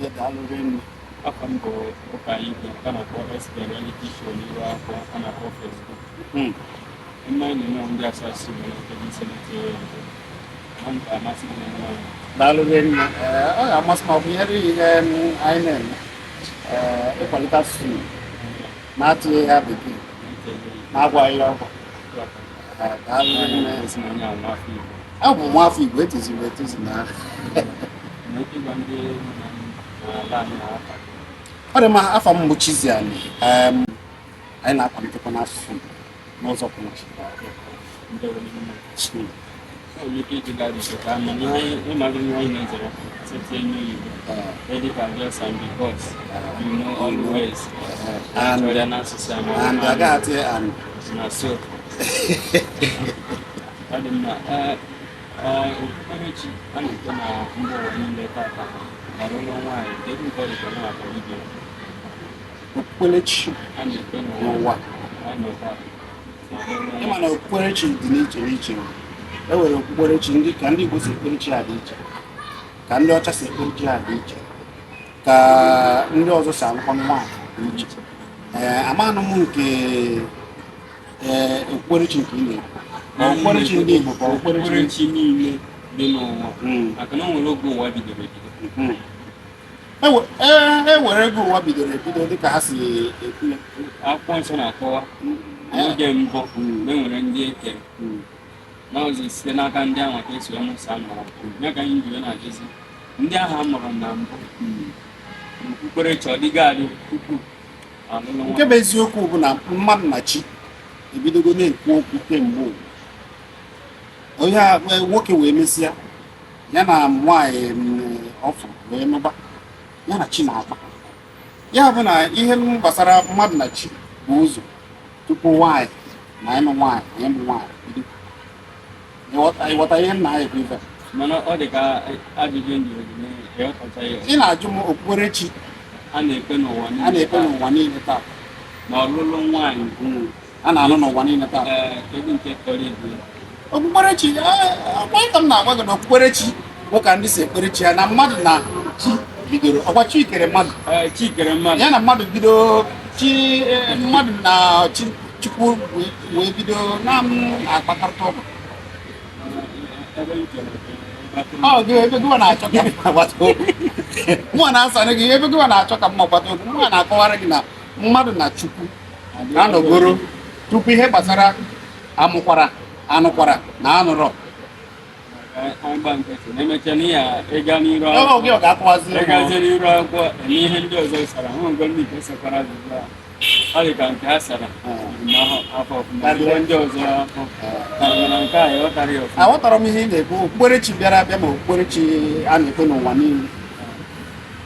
ya daalụ rinne. Afọ m bụ ụka igwe nke a na-akpọ SBN reality show n'iru akwụkwọ a na-akpọ Facebook. Mma anyị na-eme ndị asasị nwere ike isi na-etinye ya nke amasị m na-eme anyị. Daalụ rinne. Ọ ga-amasị m ọ bụ ihe anyị na-eme ịkwalite asụsụ Igbo na-atụghị ya bekee na-agwaghị ya ọgwụ. Daalụ rinne. Abụ m nwa afọ Igbo etoziri etozu na ọ dị mma. Afọ m bụ Chiziani. Anyị na-akwalitekwa n'asụsụ n'ụzọ pụrụ iche. And I got it and so okpukperechi a na-ekwe na mba ụwa niile tata ọlụlụ nwaanyị everybody na-akpọ ibe okpukperechi a na-ekwe n'ụwa. Ịma na okpukperechi dị n'iche n'iche. E nwere okpukperechi ndị ka ndị Igbo si ekperechi ha dị iche, ka ndị ọcha si ekperechi ha dị iche, ka ndị ọzọ si alụkwa nwaanyị dị iche. Amanụ m nke okpukperechi nke ị na-ekwu okpukperechi ndị Igbo ka okpukperechi niile dị n'ụwa maka na o nwere oge ụwa bidoro ebido. E were ego ụwa bidoro ebido dịka ha si ekwu ya. Akwụkwọ nsọ na-akọwa n'oge mbụ mgbe nwere ndị ekere n'ọzọ site n'aka ndị ahụ ka esi ọmụsa mụrụ ya ka anyị ji na-ajụzi ndị ahụ a mụrụ na mbụ okpukperechi ọ dịga adị tupu alụlụ nke bụ eziokwu bụ na mmadụ na chi ebidogo na-ekwu okwu kemgbe onye nwoke wee mesịa ya na nwaanyị ọfụ wee nụba ya na chi na-akpa. Ya bụ na ihe gbasara mmadụ na chi bụ ụzọ tupu nwaanyị na ịnụ nwaanyị na ịmụ nwaanyị bido. Ịghọta ihe nna anyị bụ ife. Mana ọ dị ka ajụjụ ndị ị na-ajụ m okpukperechi a na-ekpe n'ụwa niile taa na ọlụlụ nwaanyị a na-alụ n'ụwa niile taa. Kedu nke tọrọ ibu Okpukperechi ọkwa ka m na-agwa gị na okpukperechi bụ ka ndị si ekperechi ya na mmadụ na chi bidoro. Ọkwa chi kere mmadụ ya na mmadụ bido chi mmadụ na chukwu wee bido na-akpakarịta ọgụ. Ọ gị ebe gịwa na-achọ ka m agbata okwu mụa na-asana gị ebe gịwa na-achọ ka m agbata okwu mụa na-akọwara gị na mmadụ na chukwu na-anọgoro tupu ihe gbasara amụkwara anụkwara na anụrọ. na-emecha n'ihe ịga n'iru akwụkwọ n'ihe ndị ọzọ sara ngo ndị nke sakwara azụzụ ọ dị ka nke ha sara afọ ọfụma ndị ọzọ na nke a ịghọtara ya ọfụma. Aghọtara m ihe ị na-ekwu. Okpukperechi bịara abịa ma okpukperechi a na-ekwe n'ụwa niile.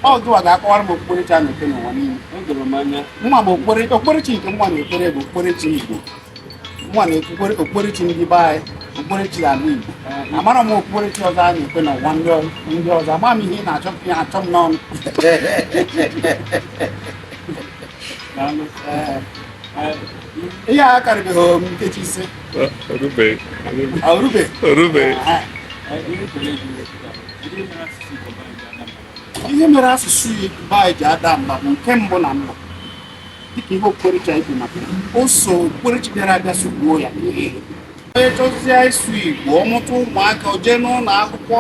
Ọ gịwa ga-akọwara m okpukperechi a na-ekwe n'ụwa niile. O doro m anya Mma bụ okpukperechi nke nwa na-ekpere bụ okpukperechi Igbo. Nwa na-ekpukpere okpukperechi ndị be anyị, okpukperechi ala Igbo. Amara m okpukperechi ọzọ a na-ekwe n'ụwa ndị ọzọ. Ama m ihe ị na-achọ m n'ọnụ. Ihe a karịbeghị nkeji ise. Ihe mere asụsụ Igbo anyị ji ada mba bụ nke mbụ na mbụ dịka ihe okpukperechi anyị bụ maka o so okpukperechi bịara abịa sogbuo ya. Onye chọzie ịsụ Igbo ọmụta ụmụaka o jee n'ụlọ akwụkwọ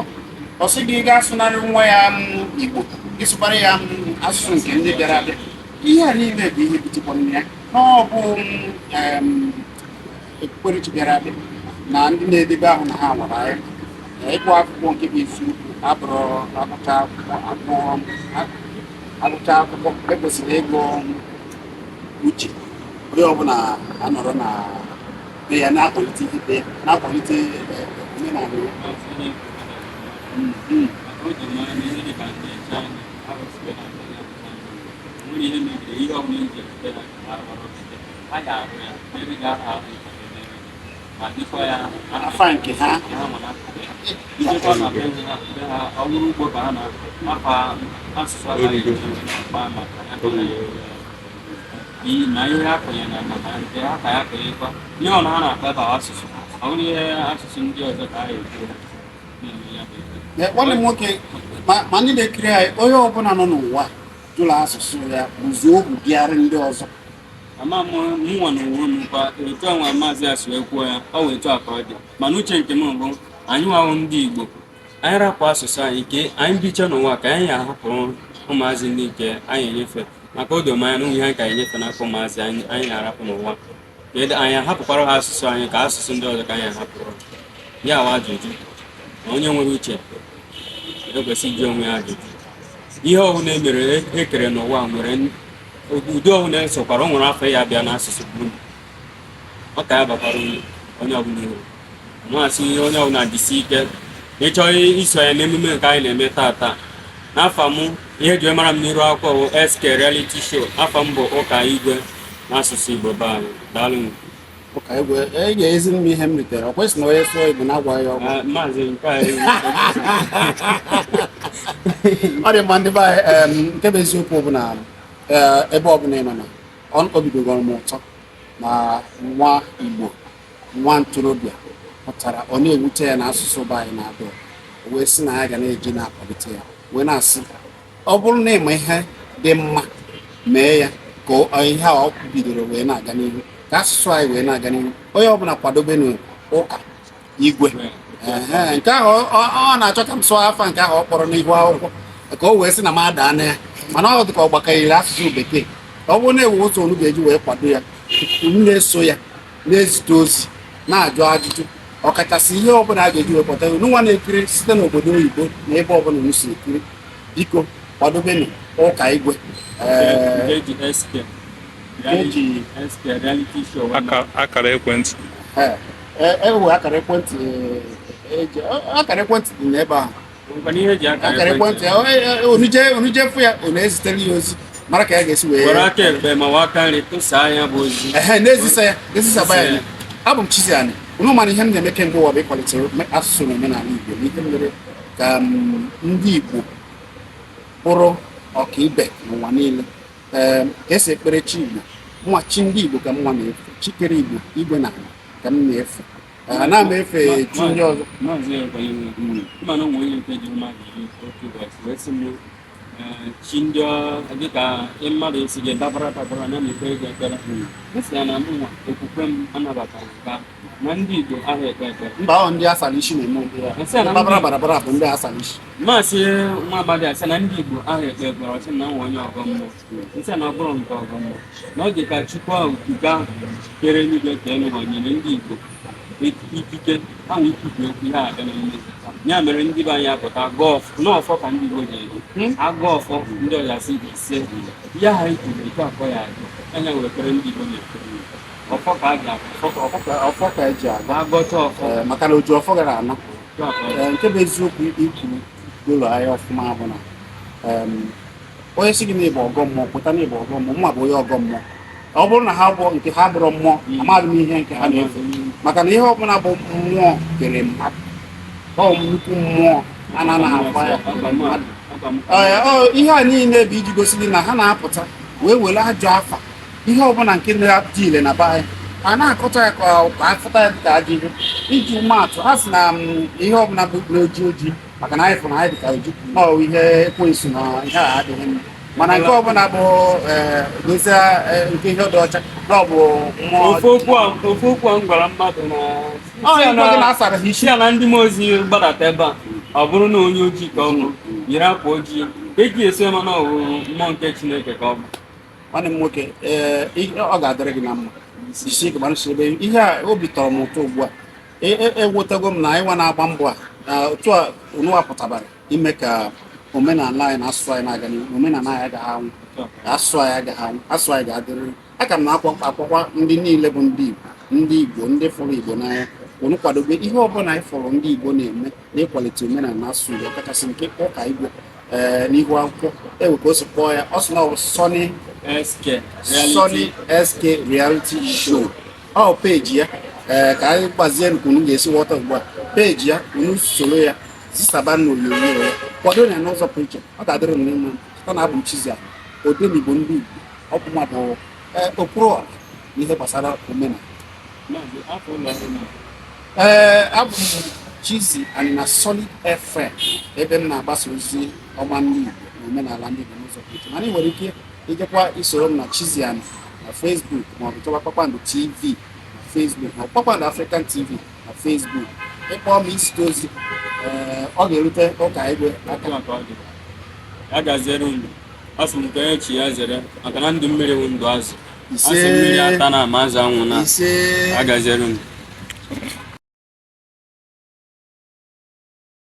ọ sị gị gaa sụnarị nwa ya Igbo ịsụkwara ya asụsụ nke ndị bịara abịa. Ihe a niile bụ ihe butekwara ya na ọ bụ okpukperechi bịara abịa na ndị na-edebe ahụ na ha nwara ya ịgụ akwụkwọ nke bụ isi abụrụ agụcha akwụkwọ ekwesịrị ịgụ uche. Onye ọbụla anọrọ na be ya na-akwalite ibe na-akwalite omenala ya. Afa nke ha ọrụ ugbo ka ha na-akpa asụsụ na ihe akụnye na maka nke ha ka ya kụnyekwa ihe ọ na ha na-akpaba asụsụ ọ bụrụ ihe asụsụ ndị ọzọ ka ha ekwu. nwanne m nwoke ma ndị na-ekiri anyị onye ọbụla nọ n'ụwa jụrụ asụsụ ya bụzi ohu bịara ndị ọzọ. ama mụnwa na onwe m kwa etu a nwa maazị asụ ekwuo ya ọ wee etu a ka ọ dị mana uche nke m bụ anyị nwahụ ndị Igbo anyị rapụ asụsụ anyị ke anyị bicha n'ụwa ka anyị ahapụrụ ụmụazị ndị nke anyị enyefe maka odo manya na ihe anyị ka enyefe n'aka ụmụazị anyị na-arapụ n'ụwa anyị ahapụkwara ha asụsụ anyị ka asụsụ ndị ọzọ ka anyị ahapụrụ ya wa ajụjụ na onye nwere uche ekwesị iji onwe ya ajụjụ ihe ọbụla emere ekere n'ụwa nwere ụdị ọbụla esokwara o nwere afọ ya bịa n'asụsụ Igbo ọ ka ya bakwara onye ọbụla uru masị onye ọbụla dịsi ike ịchọ iso ya n'emume nke anyị na-eme taa n'afọ m ihe ji mara m n'iru akwụkwọ bụ SK Reality Show afọ m bụ Ụka Igwe n'asụsụ Igbo be anyị daalụ. Ụka Igwe ị ga-ezi m ihe m ritere ọ kwesị na onye sụọ Igbo na-agwa ya ọgwụ maazị nke ọ dị mma ndị be anyị nke bụ eziokwu bụ na ebe ọbụla ị nọ na ọ bidogoro m ụtọ ma nwa Igbo nwa ntorobịa pụtara ọ na-ewute ya na asụsụ be anyị na-adọ wee sị na ya ga na-eji na-akwalite ya wee na-asị ọ bụrụ na ịma ihe dị mma mee ya ka ihe a ọ bidoro wee na-aga n'ihu ka asụsụ anyị wee na-aga n'ihu onye ọbụla kwadobe n'Ụka Igwe nke ahụ ọ na-achọ ka m sụọ afa nke ahụ ọ kpọrọ n'ihu akwụkwọ ka o wee sị na m adaa na ya mana ọ dị ka ọ gbakọnyere asụsụ bekee ọ bụrụ na ewu otu onu ga-eji wee kwado ya m na-eso ya na-ezite ozi na-ajụ ajụjụ ọkachasị ihe ọbụla a ga-eji wee kpọta unu nwa na-ekiri site n'obodo oyibo na ebe ọbụla unu si ekiri biko kwadobenụ Ụka Igwe akara ekwentị ewe akara ekwentị dị n'ebe ahụ akara ekwentị onujefu ya ọ na-ezitere ya ozi mara ka ya ga-esi wee na-ezisaba ya. Abụ m Chiziani unu mara ihe m na-eme kemgbe ụwa bụ ịkwalite asụsụ na omenala Igbo n'ihe mere ka ndị Igbo bụrụ ọkaibe n'ụwa niile ka esi ekpere chi Igbo nwa chi ndị Igbo ka m nwa na-efe chikere Igbo igwe na ala ka m na-efe ana m efe chi ndị ọzọ chi ndị dịka mmadụ esi gị dabara na na-ekpe ego ekpere esi ya na mụnwa okwukwe m anabataghị ka na ndị Igbo ahụ ekpe ekpere mba ahụ ndị asara isi na-eme barabara bụ ndị asara isi maasị nwa abalị asị na ndị Igbo ahụ ekpe ekpere ọsị na nwa onye ọgọmmụọ nsị na ọ bụrụ nke ọgọmmụọ n'oge ka Chukwu ahụ okike ahụ kere eluigwe ka elu ha nyere ndị Igbo ikike ahụ ikwubi okwu ihe abịa n'ime ya mere ndị be anyị apụta gọọfụ n'ọfọ ka ndị Igbo ji agụ ọfọ ndị ọya si ise ya ha ikwuru etu akọ ya adị anya wekere ndị Igbo na-ekere ọfọ ka a ọfọ ka eji aga agọcha ọfọ maka na oju ọfọ gara ana nke bụ eziokwu ikwuru dolo ahịa ọfụma bụ na onye si gị na ịbụ ọgọ mmụọ pụta na ịbụ ọgọ mmụọ mma bụ onye ọgọ mmụọ ọ bụrụ na ha bụ nke ha bụrụ mmụọ amadị m ihe nke ha na-efe maka na ihe ọbụla bụ mmụọ kere mmadụ ọ nnukwu mmụọ a na-anaghị akwa ya ihe a niile bụ iji gosi gị na ha na-apụta wee were ajọ afa ihe ọbụla nke na-adị ile na be anyị a na-akọta ya ka afụta ya dịka ajọ ihe iji maatụ ha sị na ihe ọbụla bụ n'oji maka na anyị fụrụ anyị dịka oji na ihe ekwensu na ihe a adịghị mma mana nke ọbụla bụ dozie nke ihe dị ọcha na ọ bụ mmụọ ofu okwu a m gwara mmadụ na-asara ha isi ya na ndị mmụọ ozi gbadata ebe a ọ bụrụ na onye ojii ka ọ bụ yiri akwa ojii eji esi mana ọ bụ mmụọ nke Chineke ka ọ bụ nwanne m nwoke ọ ga-adịrị gị na mma isi ike gbara ebe ihe a obi tọrọ m ụtọ ugbu a ewetago m na anyị nwa na-agba mbọ a na otu a unu wapụtabara ime ka omenala anyị na asụsụ anyị na-aga n'ihu omenala anyị agaghị anwụ asụsụ anyị agaghị anwụ asụsụ anyị ga-adịrịrị aka m na-akpọkwa ndị niile bụ ndị Igbo ndị fụrụ Igbo n'anya unu kwadobe ihe ọbụla anyị fụrụ ndị Igbo na-eme n'ịkwalite omenala na asụsụ Igbo ọkachasị nke Ụka Igwe n'ihu akwụkwọ ewe ka o si kpọọ ya ọ sị na ọ bụ Sunny SK Reality Show ọ peji ya ka anyị gbazie nke unu ga-esi ghọta ugbu a peji ya unu soro ya zisaba n'onyonyo ya kwado ya n'ụzọ pụrụ iche ọ ga-adịrị m n'ime site na abụ m Chiziani odenigbo ndị Igbo ọ bụ mmadụ okpuru ọha n'ihe gbasara omenala abụ m Chizzy and na Solid FM ebe m na-agbasa ozi ọma ndị Igbo na omenala ndị Igbo n'ụzọ pụrụ iche. Mana ị nwere ike ijekwa isoro m na Chizzy and na Facebook maọbụ chọba Kpakpando TV na Facebook ma Kpakpando African TV na Facebook. Ịkpọọ m isite ozi ọ ga-erute ụka igwe aka. Ya gaziere unu. Asị m ka onye chi ya zere maka na ndụ mmiri bụ ndụ azụ. Asị mmiri ata na ama azụ anwụ na. Ise. Ya gaziere unu.